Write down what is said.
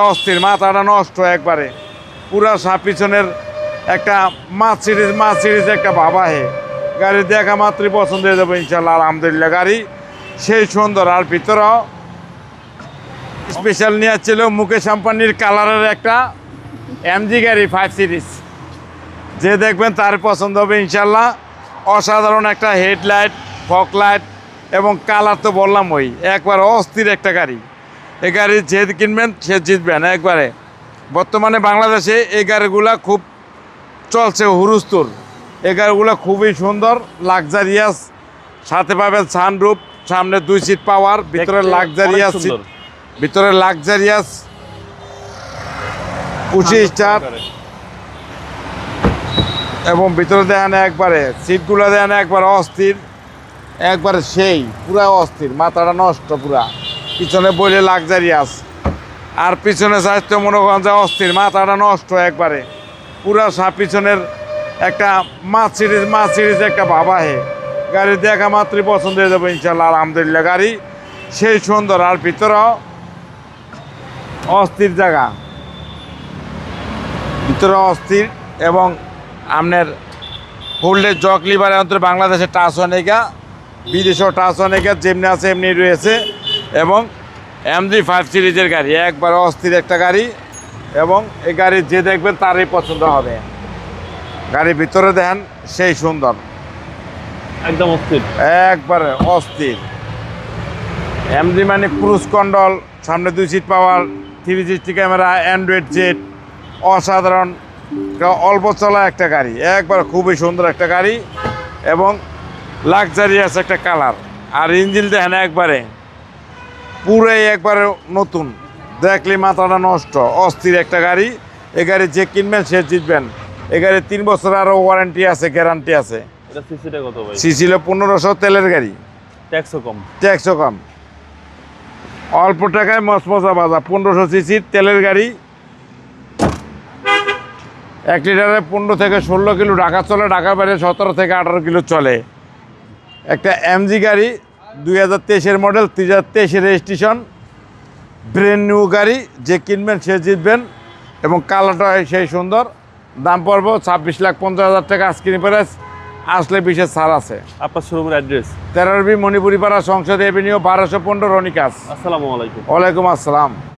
অস্থির, মাথাটা নষ্ট একবারে পুরা পিছনের একটা মাছ সিরিজ একটা ভাবা হে গাড়ি দেখা মাত্রই পছন্দ হয়ে যাবে ইনশাল্লাহ। আলহামদুলিল্লাহ গাড়ি সেই সুন্দর। আর ভিতরেও স্পেশাল নিয়ে ছিল মুকেশ আম্বানির কালারের একটা এমজি গাড়ি 5 সিরিজ, যে দেখবেন তার পছন্দ হবে ইনশাল্লাহ। অসাধারণ একটা হেডলাইট, ফগ লাইট এবং কালার তো বললাম ওই একবার অস্থির একটা গাড়ি। এই গাড়ি যে কিনবেন সে জিতবেন একবারে। বর্তমানে বাংলাদেশে এই গাড়িগুলা খুব চলছে হুরুস্তুর। এই গাড়িগুলো খুবই সুন্দর, লাক্সারিয়াস, সাথে পাবেন সানরুফ, সামনে 2 সিট পাওয়ার, ভিতরে লাক্সারিয়াস সিট, ভিতরে লাক্সারিয়াস 25 এবং ভিতরে দেখেন একবারে সিটগুলো দেখেন একবারে অস্থির, একবারে সেই পুরা অস্থির, মাথাটা নষ্ট পুরা। পিছনে বইলে লাক্সারিয়াস, আর পিছনে স্বাস্থ্য মনে করেন যে অস্থির, মাথাটা নষ্ট একবারে পুরা পিছনের একটা মাছ সিরিজ একটা ভাবা হে গাড়ি দেখা মাত্রই পছন্দ হয়ে যাবে ইনশাল্লাহ। আলহামদুলিল্লাহ গাড়ি সেই সুন্দর। আর ভিতরেও অস্থির জায়গা, ভিতরে অস্থির এবং আপনার হোল্ডের জক লিভার অন্তর বাংলাদেশে টাচ অনেকা, বিদেশেও টাচ অনেকা, যেমনি আছে এমনি রয়েছে। এবং এমজি 5 সিরিজের গাড়ি একবার অস্থির একটা গাড়ি, এবং এই গাড়ি যে দেখবেন তারই পছন্দ হবে। গাড়ির ভিতরে দেখেন সেই সুন্দর, একদম অস্থির, একবারে অস্থির। এমজি মানে ক্রুজ কন্ট্রোল, সামনে 2 seat power, 360 camera, android jet, অসাধারণ অল্প চলা একটা গাড়ি, একবার খুবই সুন্দর একটা গাড়ি এবং লাক্সারিয়াস একটা কালার। আর ইঞ্জিন দেখেন একবারে পুরাই একবারে নতুন, দেখলে মাথাটা নষ্ট, অস্থির একটা গাড়ি। এই গাড়ি যে কিনবেন সে জিতবেন। এই গাড়ি 3 বছর আরও ওয়ারেন্টি আছে, গ্যারান্টি আছে। এটা সিসিটা কত ভাই? সিসি হলো 1500, তেলের গাড়ি, ট্যাক্সও কম, ট্যাক্সও কম, অল্প টাকায় মজা বাজা। 1500 সিসির তেলের গাড়ি, 1 লিটারে 15 থেকে 16 কিলো ঢাকা চলে, ঢাকার বাইরে 17 থেকে 18 কিলো চলে। একটা এমজি গাড়ি 2023-এর মডেল, 2023-এর রেজিস্ট্রেশন, ব্র্যান্ড নিউ গাড়ি, যে কিনবেন সে জিতবেন। এবং কালারটা সেই সুন্দর। দাম পড়বো 26,50,000 টাকা আজকের প্রাইস, আসলে বিশেষ ছাড় আছে। আপনার শোরুমের অ্যাড্রেস? 13B মণিপুরি পাড়া, সংসদ এভিনিউ, 1215 রনিকাস। আসসালামু আলাইকুম। ওয়ালাইকুম আসসালাম।